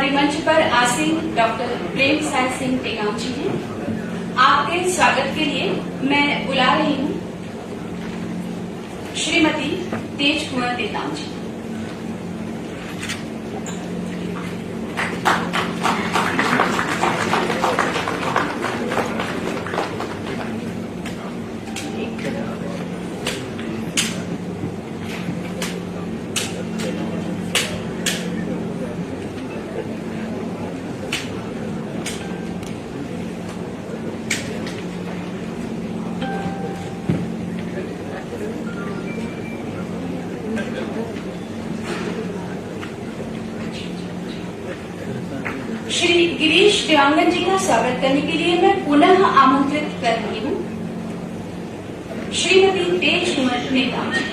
हमारे मंच पर आसीन डॉक्टर प्रेम साय सिंह टेकाम जी हैं। आपके स्वागत के लिए मैं बुला रही हूँ श्रीमती तेज कुंवर टेकाम जी। श्री गिरीश देवांगन जी का स्वागत करने के लिए मैं पुनः आमंत्रित कर रही हूँ श्रीमती तेज कुंवर टेकाम जी।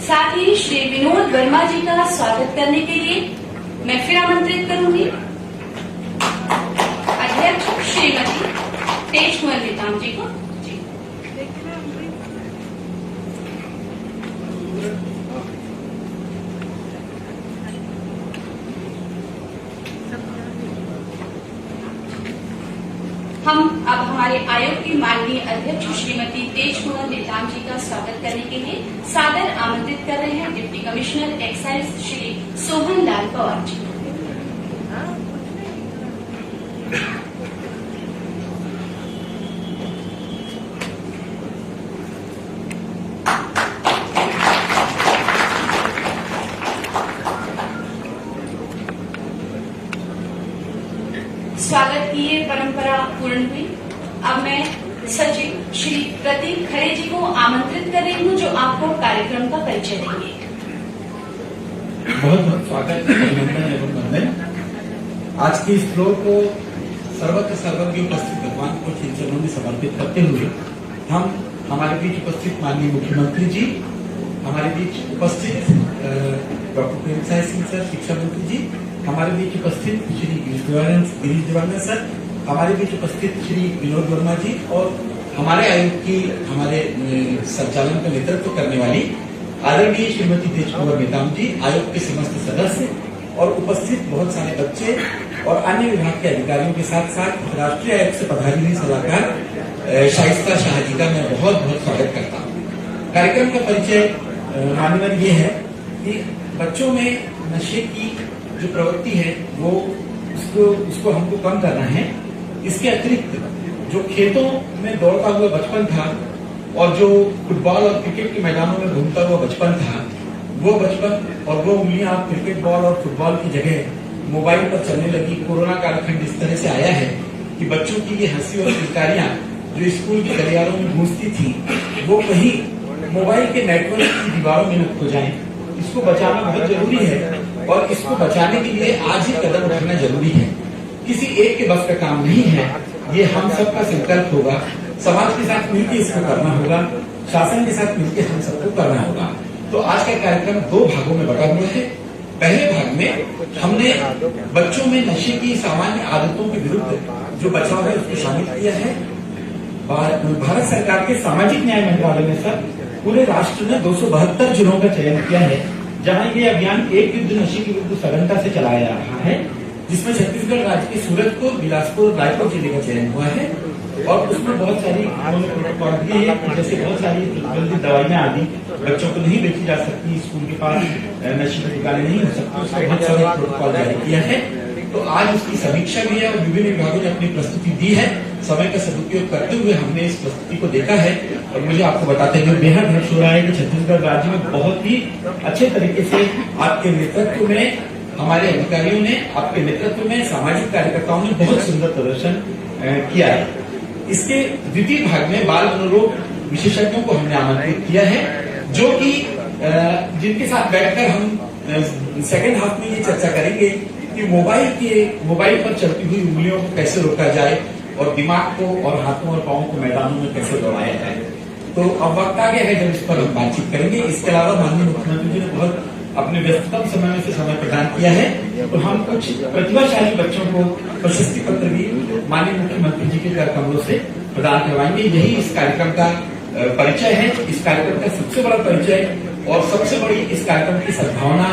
साथ ही श्री विनोद वर्मा जी का स्वागत करने के लिए मैं फिर आमंत्रित करूंगी अध्यक्ष श्रीमती तेज कुंवर टेकाम जी को। हम अब हमारे आयोग की माननीय अध्यक्ष श्रीमती तेज कुंवर टेकाम जी का स्वागत करने के लिए सादर आमंत्रित कर रहे हैं deputy commissioner excise Shri Sohan Lal Pawar ji. स्वागत की ये परंपरा पूर्ण हुई। अब मैं सचिव श्री प्रतीक खरे जी को आमंत्रित कर रही हूँ जो आपको कार्यक्रम का परिचय देंगे। बहुत बहुत स्वागत, अभिनंदन एवं वंदन। आज के इस फ्लोर को सर्वत्र सर्वज्ञ उपस्थित भगवान को श्री चरणों में समर्पित करते हुए हम हमारे बीच उपस्थित माननीय मुख्यमंत्री जी, हमारे बीच उपस्थित डॉक्टर प्रेम साय सिंह सर शिक्षा मंत्री जी, हमारे बीच उपस्थित श्री गिरीश देवांगन सर, हमारे बीच उपस्थित श्री विनोद वर्मा जी और हमारे आयोग की हमारे संचालन का नेतृत्व करने वाली आदरणीय श्रीमती तेज कुंवर टेकाम जी, आयोग के समस्त सदस्य और उपस्थित बहुत सारे बच्चे और अन्य विभाग के अधिकारियों के साथ साथ राष्ट्रीय आयोग से पधारी हुई सलाहकार शाइस्ता शाह जी का मैं बहुत बहुत स्वागत करता हूँ। कार्यक्रम का परिचय मान्यवर ये है कि बच्चों में नशे की जो प्रवृत्ति है वो उसको हमको कम करना है। इसके अतिरिक्त जो खेतों में दौड़ता हुआ बचपन था और जो फुटबॉल और क्रिकेट के मैदानों में घूमता हुआ बचपन था, वो बचपन और वो उंगलियां आप क्रिकेट बॉल और फुटबॉल की जगह मोबाइल पर चलने लगी। कोरोना कालखंड इस तरह से आया है कि बच्चों की ये हंसी और किलकारियां जो स्कूल के गलियारों में गूंजती थी वो कहीं मोबाइल के नेटवर्क की दीवारों में न खो जाए। इसको बचाना बहुत जरूरी है और इसको बचाने के लिए आज ही कदम उठाना जरूरी है। किसी एक के बस का काम नहीं है, ये हम सबका संकल्प होगा। समाज के साथ मिलकर इसको करना होगा, शासन के साथ मिलकर हम सबको करना होगा। तो आज का कार्यक्रम दो भागों में बटा हुआ है। पहले भाग में हमने बच्चों में नशे की सामान्य आदतों के विरुद्ध जो बचाव है उसको शामिल किया है। भारत सरकार के सामाजिक न्याय मंत्रालय ने सर पूरे राष्ट्र में 272 जिलों का चयन किया है जहां ये अभियान एक युद्ध नशे के विरुद्ध सघनता से चलाया जा रहा है, जिसमें छत्तीसगढ़ राज्य के सूरजपुर, बिलासपुर, रायपुर जिले का चयन हुआ है और उसमें बहुत सारी प्रोटोकॉल दिए हैं, जैसे बहुत सारी प्रतिबंधित दवाइयां आदि बच्चों को नहीं बेची जा सकती, स्कूल के पास नशे की दुकानें नहीं हो सकती, उसका बहुत सारा प्रोटोकॉल जारी किया है। तो आज उसकी समीक्षा भी है और विभिन्न विभागों ने अपनी प्रस्तुति दी है। समय का सदुपयोग करते हुए हमने इस प्रस्तुति को देखा है और मुझे आपको बताते हुए बेहद हर्ष हो रहा है कि छत्तीसगढ़ राज्य में बहुत ही अच्छे तरीके से आपके नेतृत्व में, हमारे अधिकारियों ने, आपके नेतृत्व में सामाजिक कार्यकर्ताओं ने बहुत सुंदर प्रदर्शन किया है। इसके द्वितीय भाग में बाल मनोरोग विशेषज्ञों को हमने आमंत्रित किया है, जो कि जिनके साथ बैठकर हम सेकेंड हाफ में ये चर्चा करेंगे कि मोबाइल पर चलती हुई उंगलियों को कैसे रोका जाए और दिमाग को और हाथों और पांवों को मैदानों में कैसे दौड़ाया जाए। तो अब वक्त आ गया है जब इस पर हम बातचीत करेंगे। इसके अलावा माननीय मुख्यमंत्री जी ने बहुत अपने व्यस्ततम समय में से समय प्रदान किया है, तो हम कुछ प्रतिभाशाली बच्चों को प्रशस्ति पत्र भी माननीय मुख्यमंत्री जी के कर कमलों से प्रदान करवाएंगे। यही इस कार्यक्रम का परिचय है, इस कार्यक्रम का सबसे बड़ा परिचय और सबसे बड़ी इस कार्यक्रम की सद्भावना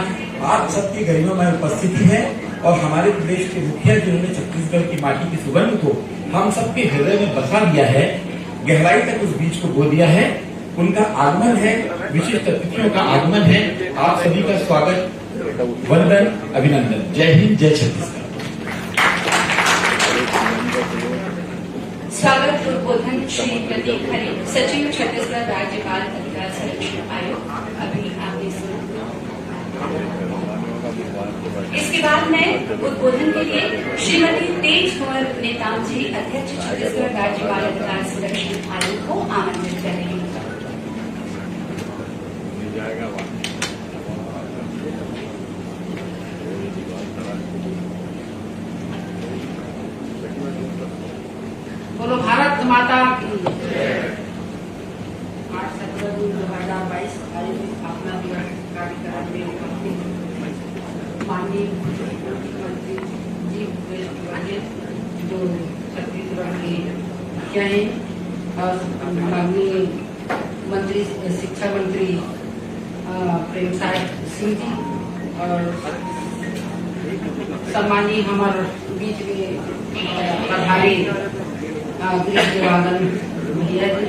आप सबकी गरिमामय उपस्थिति है और हमारे प्रदेश के मुखिया जिन्होंने छत्तीसगढ़ की माटी की सुगंध को हम सबके हृदय में बसा दिया है, गहराई तक उस बीज को बो दिया है। उनका आगमन है, विशिष्ट अतिथियों का आगमन है। आप सभी का स्वागत, वंदन, अभिनंदन। जय हिंद, जय छत्तीसगढ़। स्वागत उद्बोधन श्री प्रदीप खरे, सचिव छत्तीसगढ़ राज्य बाल अधिकार संरक्षण आयोग। अभी आपने सुना। इसके बाद मैं उद्बोधन के लिए श्रीमती तेज कुंवर नेताम जी, अध्यक्ष छत्तीसगढ़ राज्य बाल अधिकार संरक्षण आयोग को आमंत्रित कर रही हूँ। बोलो भारत माता की। 8 सितंबर 2022 आयोजित स्थापना दिवस कार्यक्रम में उपस्थित माननीय मुख्यमंत्री जी भूपेश बघेल, जो छत्तीसगढ़ के मुखिया हैं, और माननीय मंत्री शिक्षा मंत्री प्रेमसाय सिंह जी, और सम्मानीय हमारे बीच में पधारे गृह देवांगन भैया जी,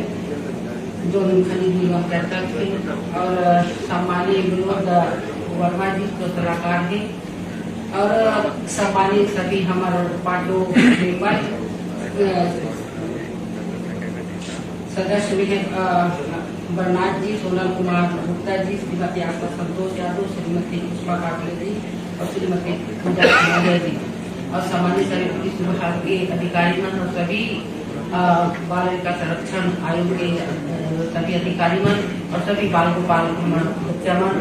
जो खनिज निगम के अध्यक्ष थे, और सम्मानीय विनोद वर्मा जी, जो सलाहकार हैं, और सम्मानीय सभी हमारे पार्टियों मेंबर सदस्य भी हैं, बरनाथ जी, सोनल कुमार गुप्ता जी, श्रीमती आशा संतोष यादव, श्रीमती पुष्पा पाटिल जी और श्रीमती पूजा सिंह जी, और सामान्य सभी पुलिस विभाग के अधिकारीगण और सभी बाल विकास संरक्षण आयोग के सभी अधिकारीगण और सभी बाल गोपाल बच्चागण।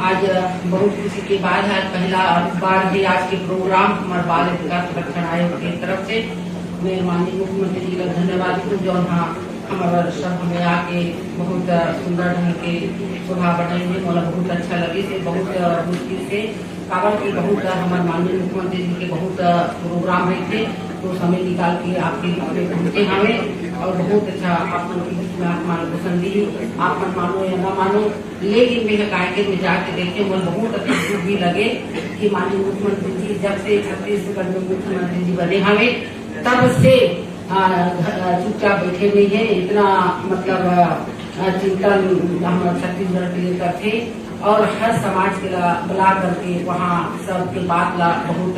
आज बहुत खुशी के बाद है, पहला बार भी आज के प्रोग्राम हमारे बाल विकास संरक्षण आयोग की तरफ से मैं माननीय मुख्यमंत्री जी का धन्यवाद दूँ, जो हमारा सब हमें आके बहुत सुंदर ढंग के सुबह बनाए हैं। मला बहुत अच्छा लगे से, बहुत मुश्किल से काबर की बहुत हमारे माननीय मुख्यमंत्री जी के बहुत प्रोग्राम रहे थे, तो समय निकाल के आपके लिए पहुंचे हमें, और बहुत अच्छा आप मन की बीच में आप मान पसंद दी, आप मन मानो या न मानो, लेकिन मेरे कार्यक्रम में जाके देखे मुझे बहुत अच्छा भी लगे कि माननीय मुख्यमंत्री जी जब से छत्तीसगढ़ में मुख्यमंत्री जी बने हमें, तब से चुपचाप बैठे नहीं है। इतना मतलब चिंतन हम छत्तीसगढ़ के लिए करते, और हर समाज के बुला करके वहाँ सबके बात ला बहुत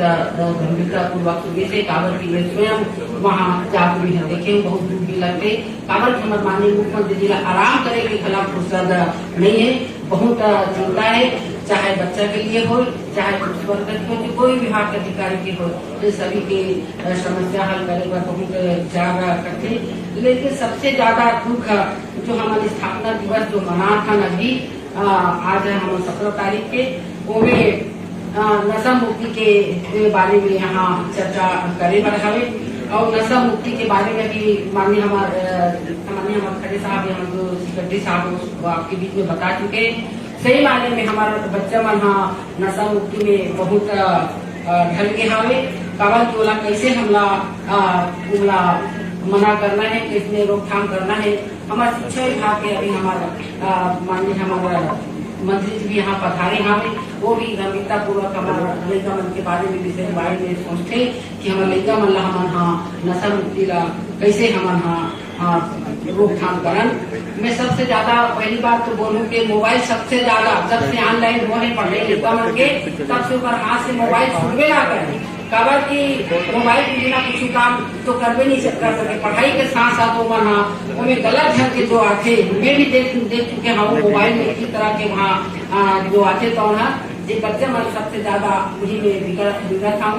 गंभीरता पूर्वक सुने से, काबर की वे स्वयं वहाँ जाकर भी देखे, बहुत दुख भी लगते। काबर की हमारे माननीय मुख्यमंत्री जी आराम करे के खिलाफ फुर्सत नहीं है, बहुत चिंता है, चाहे बच्चा के लिए हो, चाहे वर्कर की हो, कोई विभाग के अधिकारी की हो, तो सभी की समस्या हल करेगा बहुत ज्यादा करते। लेकिन सबसे ज्यादा दुख जो हमारी स्थापना दिवस जो मना था नदी, आज है हम 17 तारीख के, वो में नशा मुक्ति के बारे में यहाँ चर्चा करे बढ़ावे, और नशा मुक्ति के बारे में भी माननीय हमारे खड़े साहब, यहाँ जो सेक्रेटरी साहब आपके बीच में बता चुके। सही मायने में हमारा बच्चा मन नशा मुक्ति में बहुत ढल के हवे, काबर की कैसे हमला मना करना है, किसमें रोकथाम करना है। हमारे शिक्षा विभाग के अभी हमारा माननीय हमारा मंत्री जी भी यहाँ पधारे हमें, वो भी गंभीरता पूर्वक हमारा लड़का मन के बारे में विषय बारे में सोचते कि हमारे लड़का मन ला हमन नशा मुक्ति ला कैसे हमन रोकथाम करन। मैं सबसे ज्यादा पहली बात तो बोलूँ कि मोबाइल सबसे ज्यादा जब से ऑनलाइन हुए पढ़े लड़का मन के, तब से ऊपर हाथ से मोबाइल छूटवे ना करें, काबर की मोबाइल के बिना कुछ काम तो करवे नहीं कर सके। पढ़ाई के साथ साथ उन्हें गलत ढंग के जो आते, मैं भी देख चुके हाँ, मोबाइल में इसी तरह के वहाँ जो आते तो ना ये बच्चे मन सबसे ज्यादा वही में बिगड़ था।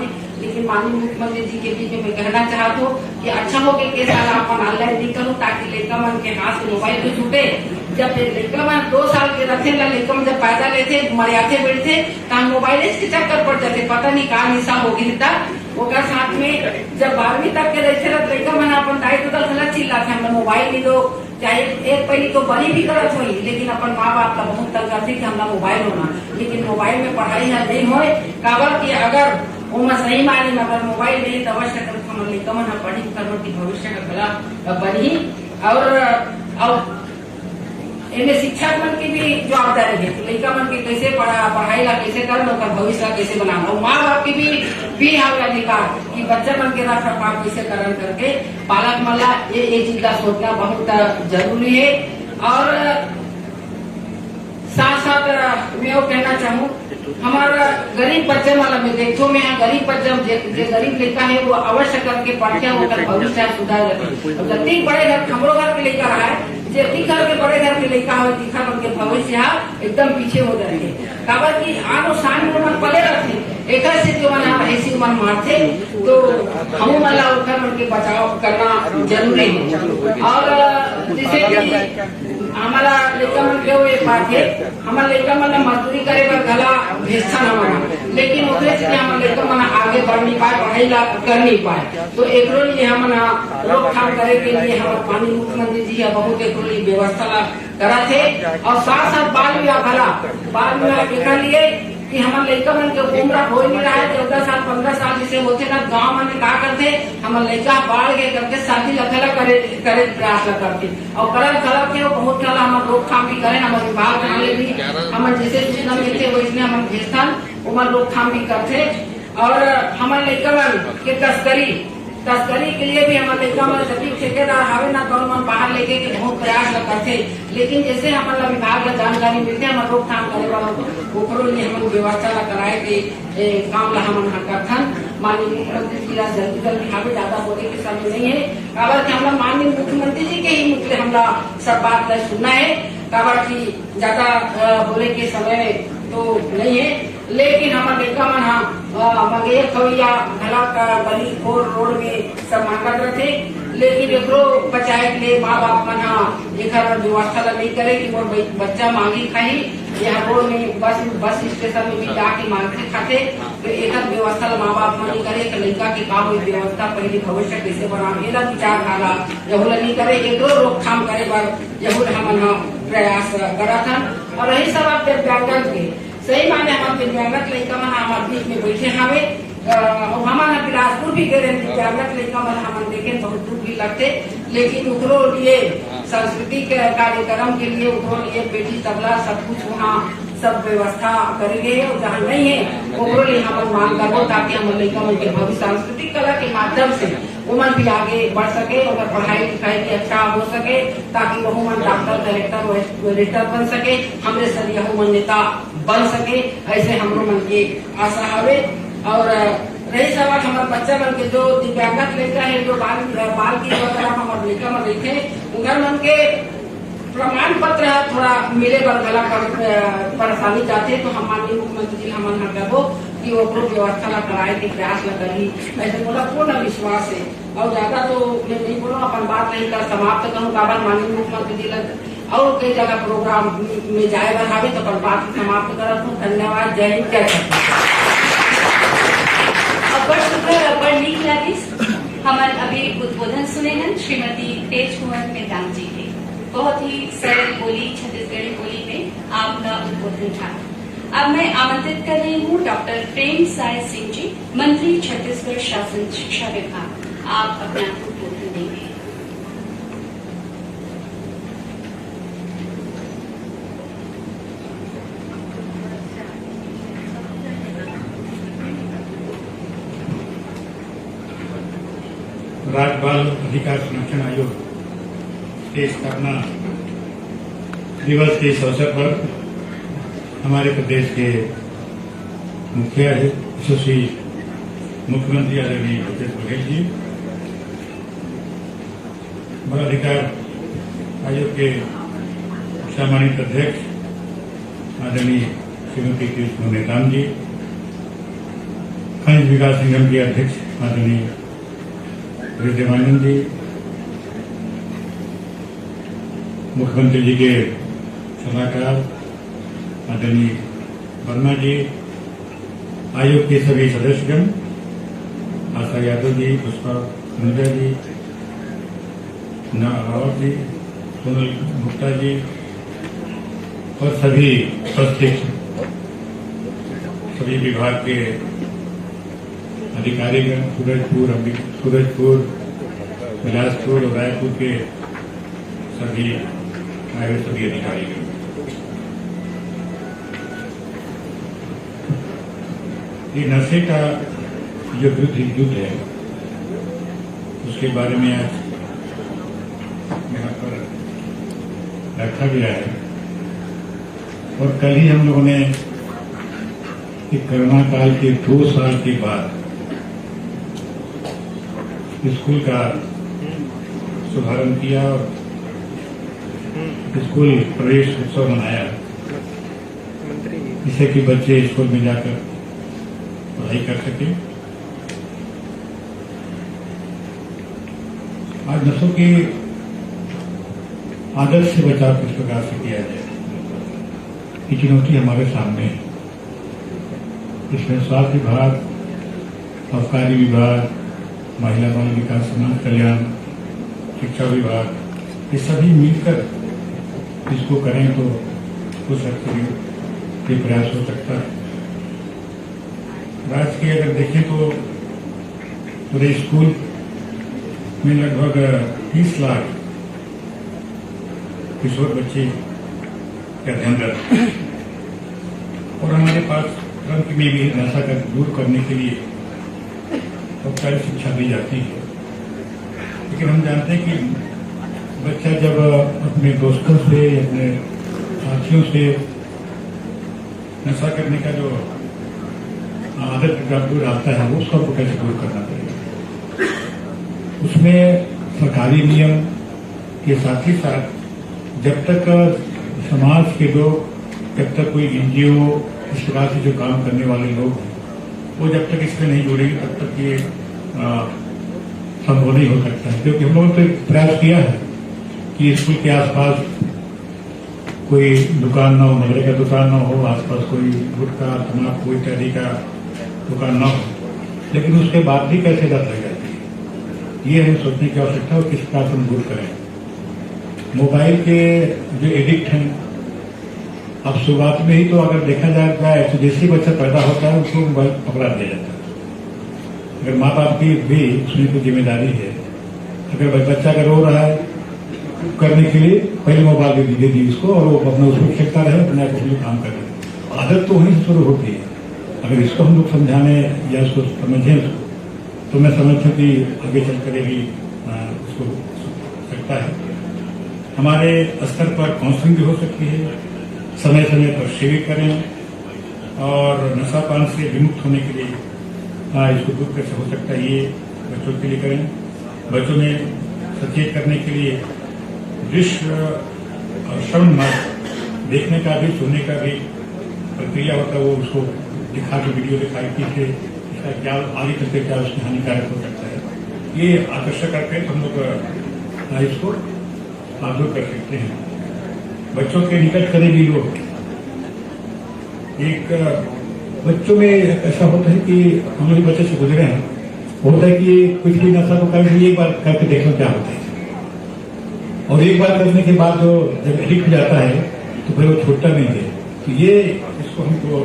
लेकिन माननीय मुख्यमंत्री जी के बीच में मैं कहना चाहता हूँ कि अच्छा हो गया कि आप ऑनलाइन नहीं करो, ताकि लड़का मन के हाथ से मोबाइल तो छूटे। जब लड़का मन 2 साल के रखे लड़का मन जब पैदा लेते मरियाते बैठते तो मोबाइल के चक्कर पड़ जाते, पता नहीं कहा निशा होगी था। ओकर साथ में जब 12वीं तक के रहते लड़का मन अपन दाई तो गलत चिल्लाते, हम मोबाइल नहीं दो, चाहे एक पहली तो बनी भी करत हुई, लेकिन अपन माँ बाप का बहुत तंग करती कि हमारा मोबाइल होना, लेकिन मोबाइल में पढ़ाई है नहीं होए काबर कि अगर उमा सही मानी में अगर मोबाइल नहीं तो अवश्य कर हम लेकर पढ़ी कर की भविष्य का कला बनी और इनमें शिक्षक मन की भी जवाबदारी है कि लड़का मन के कैसे पढ़ाई ला कैसे करना, उनका भविष्य ला कैसे बनाना, और माँ बाप की भी हमारा अधिकार कि बच्चा मन के रख रखाव कैसे करण करके पालक मन ला ये चीज का सोचना बहुत जरूरी है। और साथ साथ मैं वो कहना चाहूँ हमारा गरीब बच्चे वाला में देखो मैं गरीब बच्चा जो गरीब लड़का है वो अवश्य करके पढ़ के वो भविष्य सुधार रखे। जल्दी बड़े घर हमरो घर के लड़का रहा है जे घर के बड़े घर के लड़का हो दिखा उनके भविष्य एकदम पीछे हो जाएंगे काबर की आनो शान मन पले रहते एक से जो मन ऐसी मन मारते तो हम मला उठकर उनके बचाव करना जरूरी है। और जैसे कि हमारा लड़का मन के वो बात है हमारा लड़का मन मजदूरी करे पर गला भेजता न हमारा, लेकिन उसे हमारा लड़का मन आगे बढ़ नहीं पाए पढ़ाई कर नहीं पाए, तो एक लिए हम रोकथाम करे के लिए हमारे माननीय मुख्यमंत्री जी बहुत एक व्यवस्था करा थे। और साथ साथ बाल विवाह देखा लिए कि हमारे लड़का मन के उम्र हो नहीं रहा है 14 साल 15 साल जिसे होते ना गाँव में क्या करते हमारे लड़का बाढ़ के करके शादी लखेला करे प्रयास करते और करल के बहुत सारा हम रोकथाम भी करें हमारे विभाग वाले भी हम जैसे सूचना मिलते वैसे हम भेजता उमर रोकथाम भी करते। और हमारे लड़का मन के तस्करी के लिए भी हमारे लड़का मन सभी ठेकेदार हवे ना कौन मन बाहर लेके के बहुत प्रयास करते, लेकिन जैसे हमारा विभाग का जानकारी मिलते हम रोकथाम करे वाला लिए हम व्यवस्था ला कराए के काम ला हम करथन। माननीय मुख्यमंत्री जी जल्दी हमें ज्यादा बोले के समय नहीं है काबर की हम माननीय मुख्यमंत्री जी के ही मुख्य हम सब बात सुनना है काबर की ज्यादा बोले के समय तो नहीं है, लेकिन हमारे लड़का मन मंगेर खवैया घला का गली खोर रोड में सब मांगत रहते, लेकिन एकरो बचाए के लिए माँ बाप मन एक व्यवस्था नहीं करे कि वो बच्चा मांगी खाई यहाँ रोड में बस स्टेशन में भी जाके मांगते खाते, तो एक व्यवस्था माँ बाप मन नहीं करे कि लड़का के काम व्यवस्था पहले भविष्य कैसे बनाए विचारधारा यहू नहीं करे एकरो रोकथाम करे बर यहू हम प्रयास करा था। और यही सब आप दिव्यांगन के सही माने हम दिव्यांगत लड़का मन हमारे बीच में बैठे हवे हमारा बिलासपुर भी गए दिव्यांगत लड़का मन हम देखे बहुत दुख भी लगते, लेकिन उकरो लिए सांस्कृतिक कार्यक्रम के लिए उकरो लिए बेटी तबला सब कुछ वहाँ सब व्यवस्था करेंगे और जहाँ नहीं है उकरो लिए हम मांग करो ताकि हम लड़का मन के भविष्य सांस्कृतिक कला के माध्यम से उमन भी आगे बढ़ सके और पढ़ाई लिखाई भी अच्छा हो सके ताकि वह मन डॉक्टर कलेक्टर एडिटर बन सके हमरे सर यह मन नेता बन सके, ऐसे हम लोग मन की आशा हवे। और रही सवाल हमारे बच्चा मन के जो दिव्यांगत लड़का है जो बाल की तरफ हमारे लड़का मन रही थे उधर मन के प्रमाण पत्र थोड़ा मिले पर गला परेशानी जाते तो हम माननीय मुख्यमंत्री जी हम कहो कि वो व्यवस्था ला कराए के प्रयास न करी, ऐसे बोला पूर्ण विश्वास है। और ज्यादा तो मैं नहीं बोला अपन बात नहीं कर समाप्त करूँ काबर माननीय मुख्यमंत्री जी और कई जगह प्रोग्राम में जाए बढ़ावे तो अपन बात समाप्त करत हूँ। धन्यवाद, जय हिंद, जय हमारे अभी उद्बोधन सुने हैं श्रीमती तेज कुंवर मेहताम जी के बहुत ही सरल बोली छत्तीसगढ़ी बोली में आपका उद्बोधन था। अब मैं आमंत्रित कर रही हूँ डॉक्टर प्रेम साय सिंह जी, मंत्री छत्तीसगढ़ शासन शिक्षा विभाग, आप अपना उद्बोधन देंगे। राज्य बाल अधिकार संरक्षण आयोग के स्थापना दिवस के इस अवसर पर हमारे प्रदेश के मुखिया यशस्वी मुख्यमंत्री आदरणीय भूपेश बघेल जी, बाल अधिकार आयोग के सम्मानित अध्यक्ष आदरणीय श्रीमती कृष्ण नेताम जी, खनिज विकास निगम के अध्यक्ष आदरणीय देवानंद जी, मुख्यमंत्री जी के सलाहकार आदरणीय वर्मा जी, आयोग के सभी सदस्यगण, आशा यादव जी, पुष्पा मुंडा जी, रावत जी, कुनल गुप्ता जी और सभी उपस्थित सभी विभाग के अधिकारीगण सूरजपुर, बिलासपुर और रायपुर के सभी आए हुए सभी अधिकारीगण, ये नशे का जो युद्ध है उसके बारे में आज यहाँ पर रखा गया है। और कल ही हम लोगों ने कोरोना काल के 2 साल के बाद स्कूल का शुभारंभ किया और स्कूल प्रवेश उत्सव मनाया, जिससे कि बच्चे स्कूल में जाकर पढ़ाई कर सके। आज नशों की आदत से बचाव किस प्रकार से किया जाए, ये चुनौती हमारे सामने है। इसमें स्वास्थ्य विभाग, आबकारी विभाग, महिला बाल विकास समाज कल्याण, शिक्षा विभाग, ये सभी मिलकर इसको करें तो कुछ हद तक ये प्रयास हो सकता है। राज्य के अगर देखें तो पूरे स्कूल में लगभग 30 लाख किशोर बच्चे का ध्यान रखते हैं और हमारे पास तुरंत में भी नशा का दूर करने के लिए औपचारिक शिक्षा दी जाती है। लेकिन हम जानते हैं कि बच्चा जब अपने दोस्तों से, अपने साथियों से नशा करने का जो आदत जब दूर आता है वो उसको कैसे दूर करना पड़ेगा। उसमें सरकारी नियम के साथ ही साथ जब तक समाज के लोग, जब तक कोई एनजीओ इस प्रकार से जो काम करने वाले लोग हैं वो जब तक इसमें नहीं जुड़ेंगे तब तक ये संभव नहीं हो सकता है। क्योंकि हम लोगों ने तो प्रयास किया है कि स्कूल के आसपास कोई दुकान न हो, नगरे का दुकान न हो, आसपास कोई गुटखा, तम्बाकू इत्यादि का दुकान न हो, लेकिन उसके बाद भी कैसे लत लग जाती है, ये हमें सोचने की आवश्यकता है और किस प्रकार से हम दूर करें। मोबाइल के जो एडिक्ट हैं, अब शुरुआत में ही तो अगर देखा जाए तो जैसे ही बच्चा पैदा होता है उसको मोबाइल पकड़ा दिया जाता है। अगर माँ बाप की भी उसमें कोई जिम्मेदारी है, अगर बच्चा अगर रो रहा है करने के लिए पहले मोबाइल दे दी उसको और वो अपना उसमें खेलता रहे, अपने आप उसमें काम कर रहे। आदत तो वहीं से शुरू होती है। अगर इसको हम लोग समझाने या उसको समझें तो मैं समझता हूँ कि आगे चलकर भी उसको सकता है। हमारे स्तर पर काउंसलिंग भी हो सकती है, समय समय पर शिविर करें और नशापान से विमुक्त होने के लिए इसको दूर कैसे हो सकता है ये बच्चों के लिए करें। बच्चों में सचेत करने के लिए दृश्य और श्रवण मार्ग देखने का भी, सुनने का भी प्रक्रिया होता है, वो उसको दिखा के वीडियो दिखाई कि इसका क्या आगे चलते क्या उसमें हानिकारक हो सकता है। ये आकर्षक करके हम लोग इसको दूर कर सकते हैं। बच्चों के निकट करीबी लोग, एक बच्चों में ऐसा होता है कि हम लोग बच्चे से गुजरे हैं, होता है कि कुछ भी नशा को कभी एक बार करके देखना क्या होता है, और एक बार करने के बाद जो जब एडिक्ट हो जाता है तो फिर वो छूटता नहीं है। तो ये इसको हमको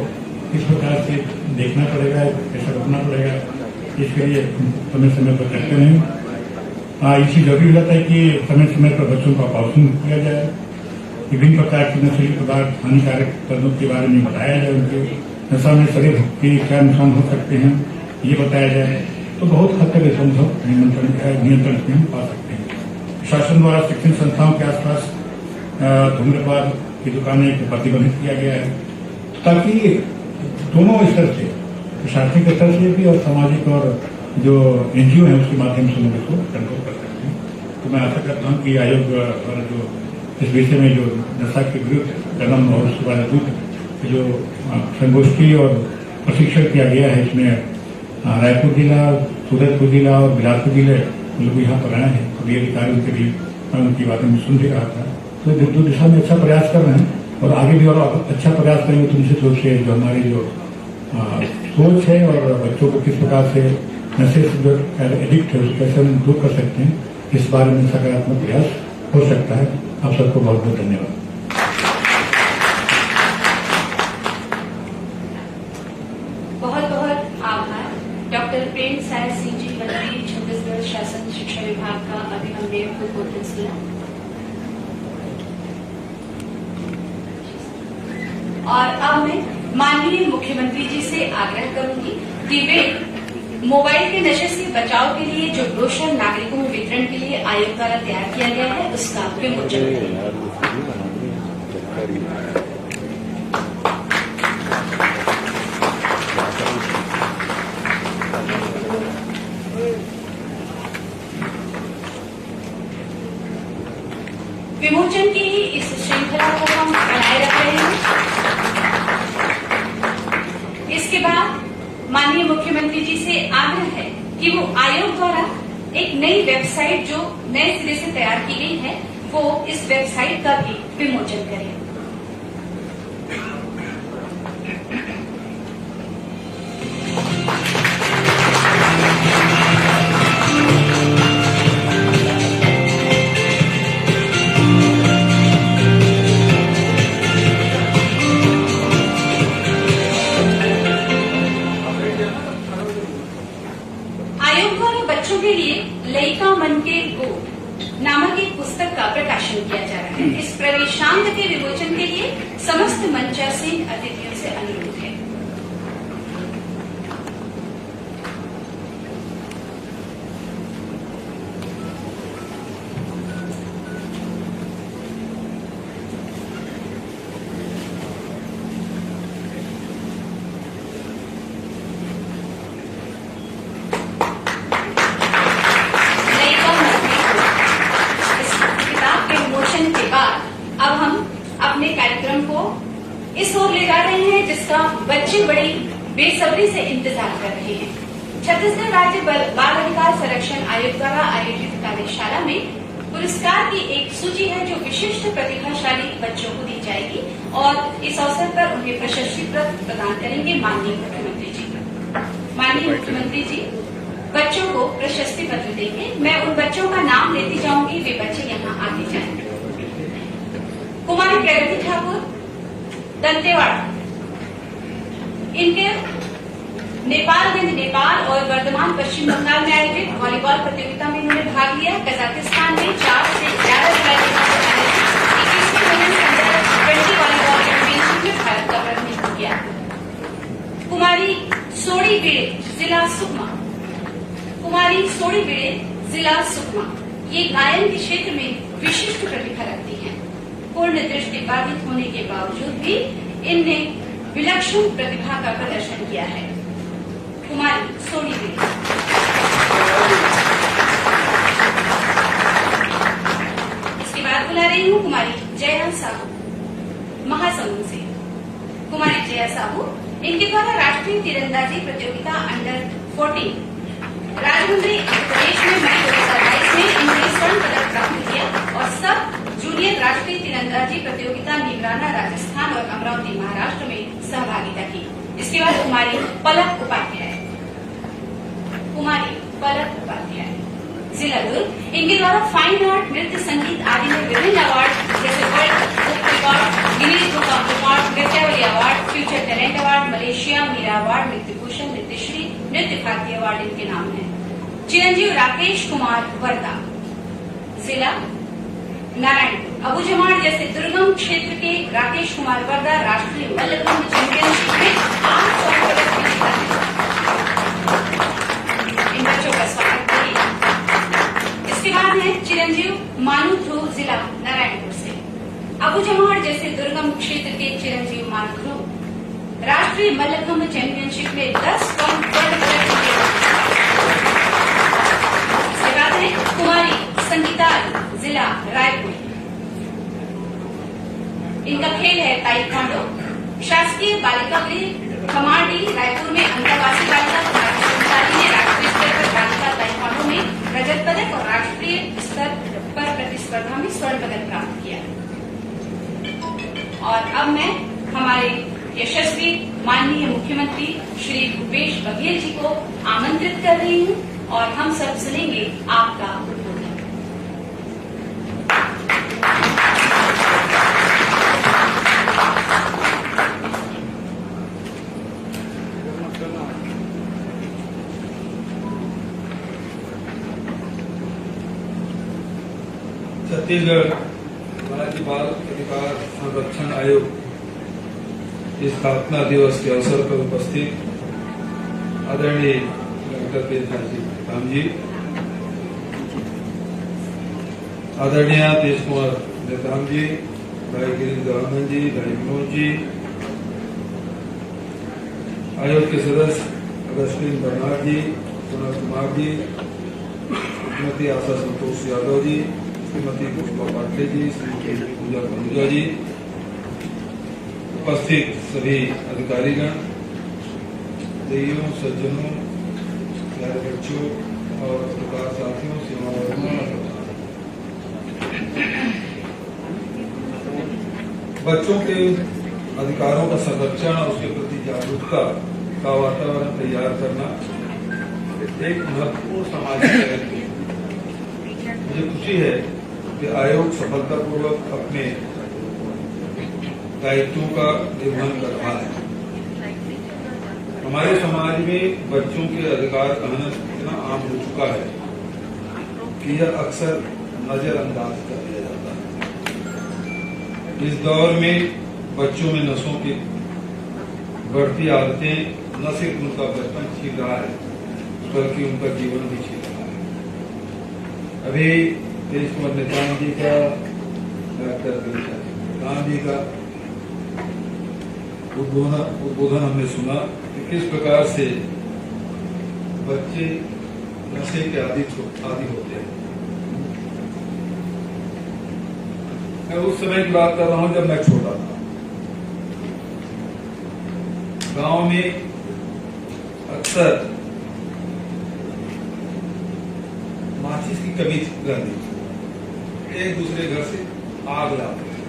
इस प्रकार से देखना पड़ेगा, कैसा रोकना पड़ेगा, इसके लिए समय समय पर करते रहें। इसी जरूरी हो जाता है कि समय समय पर बच्चों का काउंसलिंग किया जाए, विभिन्न प्रकार के नशीले पदार्थ हानिकारक कदमों के बारे में बताया जाए, उनके नशा में शरीर के क्या नुकसान हो सकते हैं ये बताया जाए, तो बहुत हद तक संभव नियंत्रण में हम पा सकते हैं। शासन द्वारा शिक्षण संस्थाओं के आसपास धूम्रपान की दुकानें को प्रतिबंधित किया गया है, ताकि दोनों स्तर से, प्रशासनिक स्तर से भी और सामाजिक और जो एनजीओ है उसके माध्यम से लोग इसको कंट्रोल कर सकते हैं। तो मैं आशा करता हूँ कि आयोग द्वारा जो इस विषय में जो नशा के विरुद्ध कदम और उसके बावजूद जो संगोष्ठी और प्रशिक्षण किया गया है, इसमें रायपुर जिला, सूरजपुर जिला और बिलासपुर जिले लोग यहाँ पर आए हैं। अभी अधिकारी उनके भी उनकी बातें में सुन भी रहा था, तो दो दिशा में अच्छा प्रयास कर रहे हैं और आगे भी और अच्छा प्रयास करेंगे तो निश्चित रूप से जो हमारी जो सोच है और बच्चों को किस प्रकार से नशे से जो एडिक्ट है उसको कैसे हम दूर कर सकते हैं, इस बारे में सकारात्मक प्रयास हो सकता है। आप सबको बहुत बहुत धन्यवाद। बहुत बहुत आभार डॉक्टर प्रेम साय सिंह जी, मंत्री छत्तीसगढ़ शासन शिक्षा विभाग का अभिनंदन उद्बोधन किया। और अब मैं माननीय मुख्यमंत्री जी से आग्रह करूंगी कि वे मोबाइल के नशे से बचाव के लिए जो ब्रोशर नागरिकों में वितरण के लिए आयोग द्वारा तैयार किया गया है उसका विमोचन करें। विमोचन की इस श्रृंखला को हम बनाए रख रहे हैं। इसके बाद माननीय मुख्यमंत्री जी से आग्रह है कि वो आयोग द्वारा एक नई वेबसाइट जो नए सिरे से तैयार की गई है वो इस वेबसाइट का भी विमोचन करें। बच्चों के लिए लइका मन के गोद नामक एक पुस्तक का प्रकाशन किया जा रहा है। इस प्रवेशांक के विमोचन के लिए समस्त मंचासीन अतिथियों से अनुरोध है। अब हम अपने कार्यक्रम को इस ओर ले जा रहे हैं जिसका बच्चे बड़ी बेसब्री से इंतजार कर रहे हैं। छत्तीसगढ़ राज्य बाल अधिकार संरक्षण आयोग द्वारा आयोजित कार्यशाला में पुरस्कार की एक सूची है जो विशिष्ट प्रतिभाशाली बच्चों को दी जाएगी और इस अवसर पर उन्हें प्रशस्ति पत्र प्रदान करेंगे माननीय मुख्यमंत्री जी। माननीय मुख्यमंत्री जी बच्चों को प्रशस्ति पत्र देंगे। मैं उन बच्चों का नाम लेती जाऊंगी, वे बच्चे यहाँ आगे जाएंगे। कुमारी प्रगति ठाकुर दंतेवाड़ा, इनके नेपालगंज नेपाल और वर्धमान पश्चिम बंगाल में आयोजित वॉलीबॉल प्रतियोगिता में इन्होंने भाग लिया। कजाकिस्तान में 4 से 11 जुलाई तक आयोजित 21वीं वुमेन्स अंडर 20 वॉलीबॉल चैंपियनशिप में भारत का प्रतिनिधित्व किया। कुमारी सोड़ी बिड़े जिला सुकमा, कुमारी सोड़ी बिड़े जिला सुकमा ये गायन के क्षेत्र में विशिष्ट प्रतिभा रखती हैं। पूर्ण दृष्टि बाधित होने के बावजूद भी इनने विलक्षण प्रतिभा का प्रदर्शन किया है। कुमारी सोनी बिड़े। इसके बाद बुला रही हूँ कुमारी जया साहू महासमुंद से। कुमारी जया साहू, इनके द्वारा राष्ट्रीय तीरंदाजी प्रतियोगिता अंडर 14 राजमुंद्री प्रदेश में मई 2022 में इन्होंने स्वर्ण पदक प्राप्त किया और सब जूनियर राष्ट्रीय तीरंदाजी प्रतियोगिता निगराना राजस्थान और अमरावती महाराष्ट्र में सहभागिता की। इसके बाद कुमारी पलक उपाध्याय, कुमारी पलक उपाध्याय जिला दुर्ग, इनके द्वारा फाइन आर्ट, नृत्य, संगीत आदि में विभिन्न अवार्ड जैसे world book record, Guinness book of record, Nrityavali award, future talent award, Malaysia Meera award, Nritya Bhushan, नृत्यश्री, नृत्य भारती अवार्ड इनके नाम है। चिरंजीव राकेश कुमार वर्दा जिला नारायणपुर, अबूझमाड़ जैसे दुर्गम क्षेत्र के राकेश कुमार वर्दा राष्ट्रीय मल्लखंभ चैंपियनशिप में 8 स्वर्ण पदक विजेता हैं। इन बच्चों का स्वागत करिए। इसके बाद है चिरंजीव मानु ध्रुव जिला नारायणपुर से। अबूझमाड़ जैसे दुर्गम क्षेत्र के चिरंजीव मानु ध्रुव राष्ट्रीय मल्लखंभ चैंपियनशिप में 10 स्वर्ण पदक विजेता। इसके बाद है कुमारी संगीता जिला रायपुर, इनका खेल है ताइक्वांडो। शासकीय बालिका गृह खमाडी रायपुर में अंतरवासी बालिका कार्यशाला ने राष्ट्रीय स्तर पर बालिका ताइक्वांडो में रजत पदक और राष्ट्रीय स्तर पर प्रतिस्पर्धा में स्वर्ण पदक प्राप्त किया। और अब मैं हमारे यशस्वी माननीय मुख्यमंत्री श्री भूपेश बघेल जी को आमंत्रित कर रही हूँ और हम सब सुनेंगे आपका उद्बोधन। छत्तीसगढ़ राज्य बाल अधिकार संरक्षण आयोग के स्थापना दिवस के अवसर पर उपस्थित आदरणीय डॉक्टर तेज जी, आदरणीय तेज कुमार नेताम जी, भाई गिरीश गवानंद जी, भाई विनोद जी, आयोग के सदस्य अगस्टिन बर्नार्ड जी, सोनल कुमार जी, श्रीमती आशा संतोष यादव जी, श्रीमती पुष्पा पाटिल जी, श्रीमती पूजा खंडूजा जी, उपस्थित सभी अधिकारीगण, देवियों, सज्जनों, प्यारे बच्चों और पत्रकार साथियों, सेवावर्गों, बच्चों के अधिकारों का संरक्षण और उसके प्रति जागरूकता का वातावरण तैयार करना एक महत्वपूर्ण सामाजिक पहल है। मुझे खुशी है कि आयोग सफलतापूर्वक अपने दायित्वों का निर्वहन कर रहा है। हमारे समाज में बच्चों के अधिकार का हनन इतना आम हो चुका है कि यह अक्सर नजरअंदाज कर दिया जाता है। इस दौर में बच्चों में नशों की बढ़ती आदतें न सिर्फ उनका बचपन छीन रहा है, बल्कि उनका जीवन भी छीन रहा है। अभी तेज कुमार नेताम जी का, डॉक्टर नेताम जी का उद्बोधन हमने सुना कि किस प्रकार से बच्चे नशे के आदि होते हैं। मैं उस समय की बात कर रहा हूं जब मैं छोटा था। गांव में अक्सर माचिस की कमी रहती थी, एक दूसरे घर से आग लाते थे,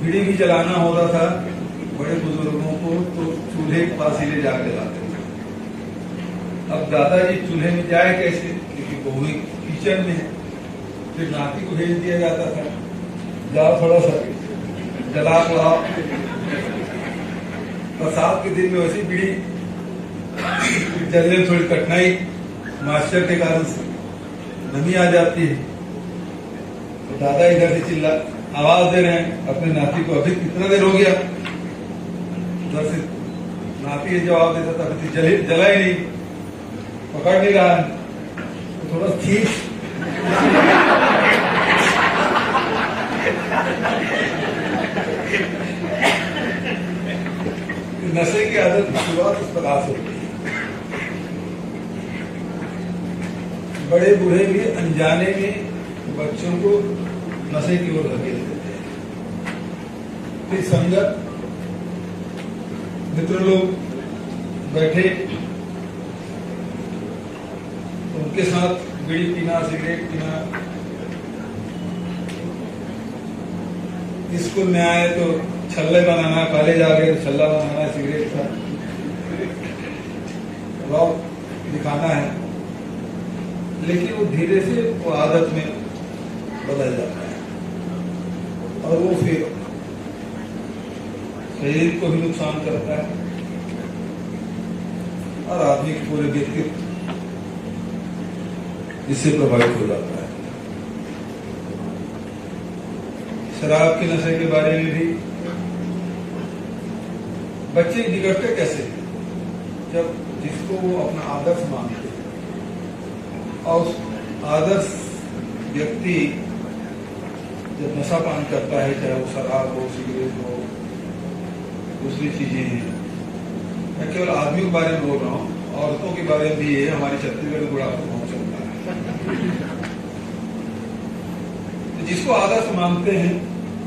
बीड़ी भी जलाना होता था बड़े बुजुर्गों को तो चूल्हे के पास ही ले जाकर जलाते थे। अब दादाजी चूल्हे में जाए कैसे, क्योंकि बहू किचन में है। फिर नाती को भेज दिया जाता था, जाओ थोड़ा सा जला तो आओ। बरसात के दिन में वैसी बीड़ी जलने में थोड़ी कठिनाई मास्टर के कारण से नमी आ जाती है। तो दादा इधर से चिल्ला आवाज दे रहे हैं अपने नाती को, अभी कितना देर हो गया। उधर से नाती जवाब देता था, अभी जला ही नहीं, पकड़ नहीं रहा है, तो थोड़ा ठीक नशे की आदत की शुरुआत इस प्रकार से होती है। बड़े बूढ़े भी अनजाने में बच्चों को नशे की ओर धकेल देते हैं। फिर संगत मित्र लोग बैठे, उनके साथ बीड़ी पीना, सिगरेट पीना। स्कूल में आए तो छल्ले बनाना, कॉलेज आ गए तो छल्ला बनाना, सिगरेट का लॉक दिखाना है। लेकिन वो धीरे से वो आदत में बदल जाता है और वो फिर शरीर को भी नुकसान करता है और आदमी के पूरे व्यक्तित्व इससे प्रभावित हो जाता है। शराब के नशे के बारे में भी बच्चे बिगड़ते कैसे, जब जिसको वो अपना आदर्श मानते हैं और उस आदर्श व्यक्ति जब नशा पान करता है, चाहे वो शराब हो, सिगरेट हो, दूसरी चीजें हैं। मैं केवल आदमी के बारे में बोल रहा हूँ, औरतों के बारे में भी ये हमारे छत्तीसगढ़ में बुढ़ापा पहुंच चलता है। तो जिसको आदर्श मानते हैं,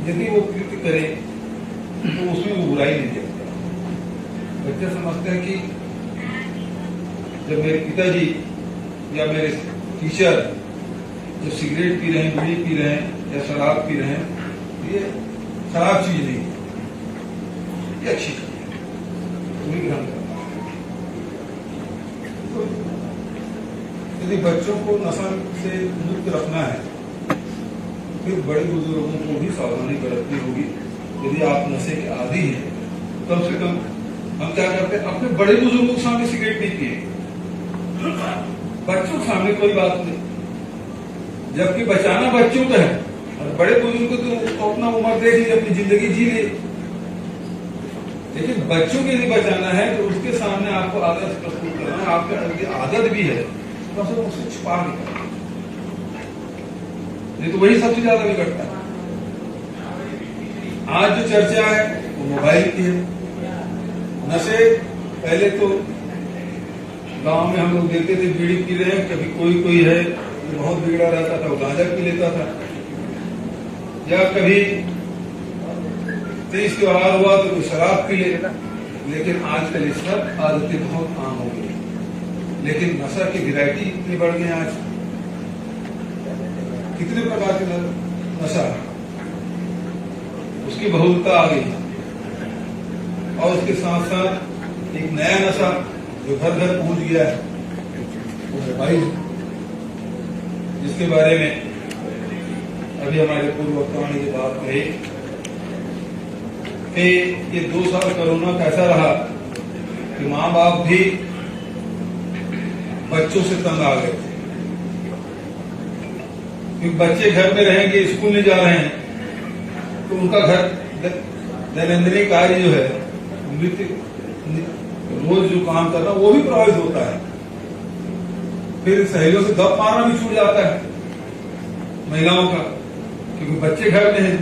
यदि वो कृत्य करे तो उसमें वो बुराई नहीं देखता। बच्चे समझते हैं कि जब मेरे पिताजी या मेरे टीचर जो सिगरेट पी रहे हैं, बीड़ी पी रहे हैं या शराब पी रहे हैं, ये खराब चीज नहीं है, ये अच्छी चीज है, तुम्हें ग्रहण करना है। तो यदि बच्चों को नशा से मुक्त रखना है, फिर बड़े बुजुर्गों को भी सावधानी बरतनी होगी। यदि आप नशे के आदी हैं, कम से कम हम क्या करते हैं, अपने बड़े बुजुर्गों के सामने सिगरेट नहीं पिए, बच्चों के सामने कोई बात नहीं, जबकि बचाना बच्चों का है, और बड़े बुजुर्ग तो अपना उम्र देख ली, अपनी जिंदगी जी ली, लेकिन बच्चों के लिए बचाना है तो उसके सामने आपको आदत प्रस्तुत करना है। आपके अंदर आदत भी है तो उसको छुपा के करना, नहीं तो वही सबसे ज्यादा बिगड़ता है। आज जो चर्चा है वो मोबाइल की है। नशे पहले तो गांव में हम लोग देखते थे, बीड़ी पी रहे हैं, कभी कोई है जो बहुत बिगड़ा रहता था वो गांजा पी लेता था, या कभी तीज त्योहार हुआ तो कोई शराब पी ले। लेकिन आजकल इस सब आदतें बहुत आम हो गई। लेकिन नशा की वैरायटी इतनी बढ़ गई, आज कितने प्रकार के नशा, उसकी बहुलता आ गई। और उसके साथ साथ एक नया नशा जो घर घर पहुंच गया है वो मोबाइल, जिसके बारे में अभी हमारे पूर्व वक्ताओं ने ये बात कही कि ये 2 साल कोरोना कैसा रहा कि माँ बाप भी बच्चों से तंग आ गए थे, क्योंकि बच्चे घर में रहेंगे, स्कूल नहीं जा रहे हैं, तो उनका घर दैनंदिन कार्य जो है, रोज जो काम करना वो भी प्रभावित होता है। फिर सहेलियों से गप मारना भी छूट जाता है महिलाओं का, क्योंकि बच्चे घर में हैं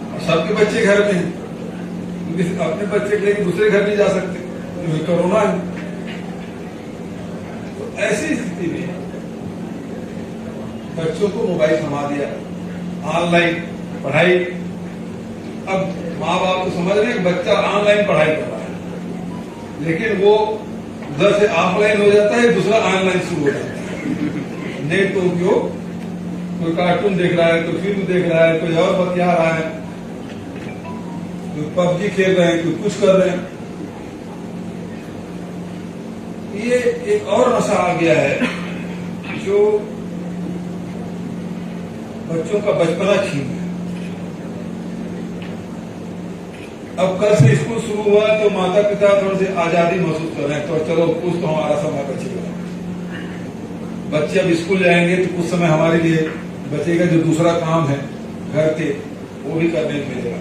और सबके बच्चे घर में हैं, क्योंकि अपने बच्चे के लिए दूसरे घर नहीं जा सकते क्योंकि कोरोना है। तो ऐसी स्थिति में बच्चों को मोबाइल थमा दिया, ऑनलाइन पढ़ाई। अब माँ बाप तो समझ रहे हैं कि बच्चा ऑनलाइन पढ़ाई कर रहा है, लेकिन वो उधर से ऑफलाइन हो जाता है, दूसरा ऑनलाइन शुरू हो जाता है। नेट तो उपयोग, कोई कार्टून देख रहा है, कोई फिल्म देख रहा है, कोई और बतिया रहा है, कोई पबजी खेल रहे हैं, कोई कुछ कर रहे हैं। ये एक और नशा आ गया है जो बच्चों का बचपना छीन है। अब कल से स्कूल शुरू हुआ तो माता पिता थोड़े से आजादी महसूस कर रहे हैं, तो चलो कुछ तो हमारा समय बचेगा। बच्चे अब स्कूल जाएंगे तो कुछ समय हमारे लिए बचेगा, जो दूसरा काम है घर के वो भी करने को मिलेगा।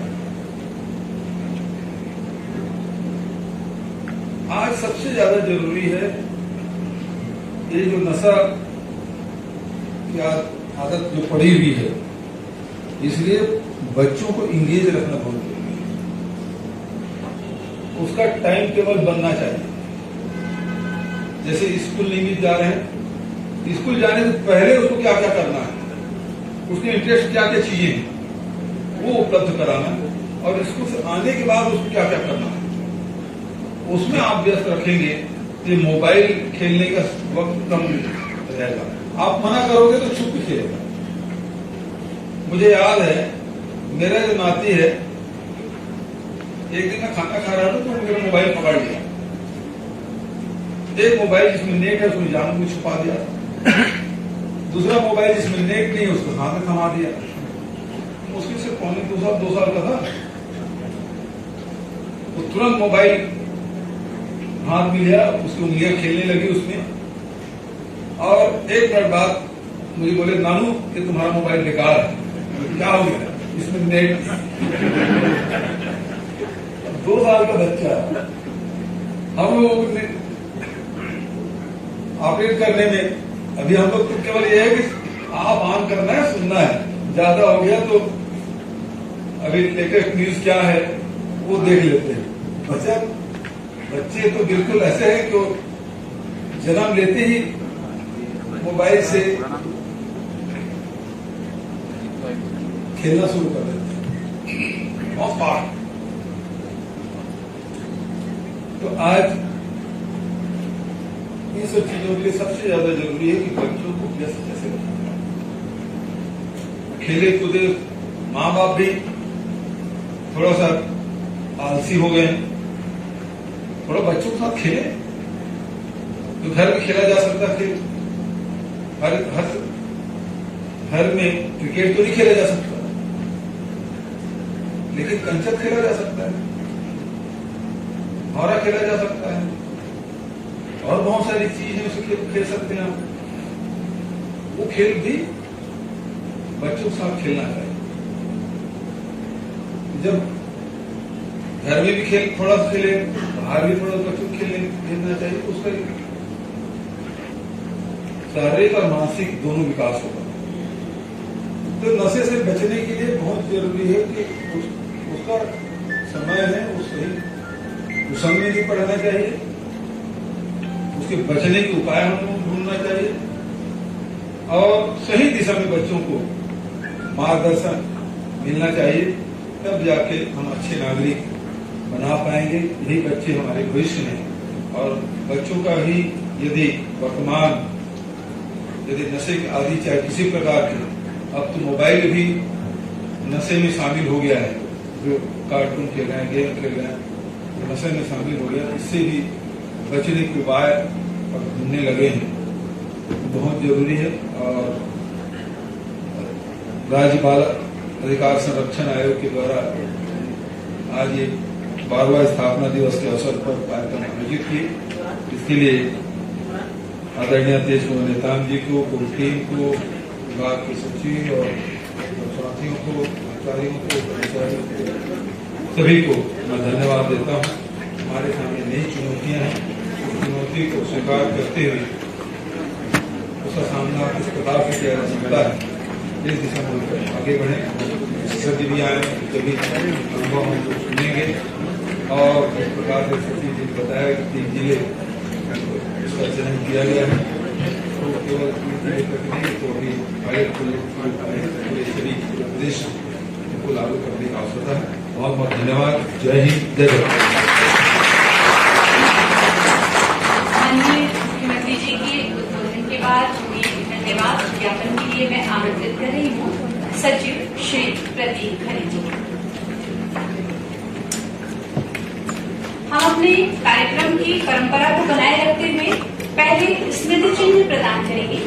आज सबसे ज्यादा जरूरी है ये जो नशा की आदत जो पड़ी हुई है, इसलिए बच्चों को इंगेज रखना बहुत जरूरी है। उसका टाइम टेबल बनना चाहिए। जैसे स्कूल नियमित जा रहे हैं, स्कूल जाने से पहले उसको क्या क्या करना है, उसके इंटरेस्ट क्या क्या चीजें हैं वो उपलब्ध कराना, और स्कूल से आने के बाद उसको क्या क्या करना है उसमें आप व्यस्त रखेंगे कि मोबाइल खेलने का वक्त कम रहेगा। आप मना करोगे तो चुप खेलेगा। मुझे याद है, मेरा जो नाती है, एक दिन मैं खाना खा रहा था तो मेरा मोबाइल पकड़ लिया। एक मोबाइल जिसमें नेट है उसमें जान को छुपा दिया, दूसरा मोबाइल जिसमें नेट नहीं उसको हाथ में थमा दिया। मुश्किल से पौने 2 साल का था। तो तुरंत मोबाइल हाथ में लिया, उसकी उंगलियां खेलने लगी उसमें, और 1 मिनट बाद मुझे बोले, नानू ये तुम्हारा मोबाइल बेकार है। क्या हो गया? इसमें नेट 2 साल का बच्चा, हम लोग ऑपरेट करने में अभी हम लोग तो केवल ये है कि आप ऑन करना है, सुनना है। ज्यादा हो गया तो अभी लेटेस्ट न्यूज क्या है वो देख लेते हैं। बच्चे तो बिल्कुल ऐसे हैं कि जन्म लेते ही मोबाइल से खेलना शुरू कर देते हैं और पार्ट। तो आज इन सब चीजों के लिए सबसे ज्यादा जरूरी है कि बच्चों को व्यस्त कैसे रखना, खेले कूदे। माँ बाप भी थोड़ा सा आलसी हो गए, थोड़ा बच्चों के साथ खेले। तो घर में खेला जा सकता है, घर में क्रिकेट तो नहीं खेला जा सकता, लेकिन कंचक खेला जा सकता है, हौरा खेला जा सकता है, और बहुत सारी चीज है उसे खेल सकते हैं आप। वो खेल भी बच्चों के साथ खेलना चाहिए। जब घर में भी थोड़ा सा खेले, बाहर भी थोड़ा बच्चों को खेलना चाहिए, उसका शारीरिक और मानसिक दोनों विकास होगा। तो नशे से बचने के लिए बहुत जरूरी है कि उसका समय है वो सही उस समय नहीं पढ़ना चाहिए, उसके बचने के उपाय हमको ढूंढना चाहिए और सही दिशा में बच्चों को मार्गदर्शन मिलना चाहिए। तब जाके हम अच्छे नागरिक बना पाएंगे। यही बच्चे हमारे भविष्य हैं और बच्चों का ही यदि वर्तमान नशे के आदि चाहे किसी प्रकार के, अब तो मोबाइल भी नशे में शामिल हो गया है, जो कार्टून खेल रहे हैं, गेम खेल रहे हैं, तो नशे में शामिल हो गया। इससे भी बचने के उपाय अब ढूंढने लगे हैं, बहुत जरूरी है। और राज्य बाल अधिकार संरक्षण आयोग के द्वारा आज ये 12वां स्थापना दिवस के अवसर पर कार्यक्रम आयोजित किए। इसके लिए आदरणीय तेज कुमार नेताम जी को, पूरी टीम को, विभाग के सचिव और साथियों को, अधिकारियों को, कर्मचारियों को, सभी को मैं धन्यवाद देता हूँ। हमारे सामने नई चुनौतियां हैं, उस चुनौती को स्वीकार करते हुए उसका सामना किस प्रकार से किया जा सकता है, इस दिशा में आगे बढ़े। सभी भी आए सभी अनुभव हम सुनेंगे और इस प्रकार से सचिव जी बताया कि 3 जिले इसका चयन किया गया है, तो केवल 3 जिले तक नहीं, तो अभी आगे पूरे सभी प्रदेश को लागू करने की आवश्यकता है। बहुत बहुत धन्यवाद। जय हिंद, जय भारत। माननीय मुख्यमंत्री जी के उद्बोधन के बाद धन्यवाद ज्ञापन के लिए मैं आमंत्रित कर रही हूँ सचिव श्री प्रतीक खरे जी। हम अपने कार्यक्रम की परंपरा को बनाए रखते हुए पहले स्मृति चिन्ह प्रदान करेंगे।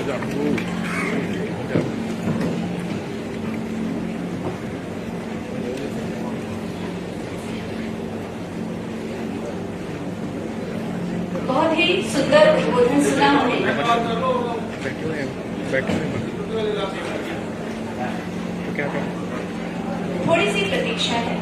बहुत ही सुंदर उद्बोधन सुना हमने। थोड़ी सी प्रतीक्षा है।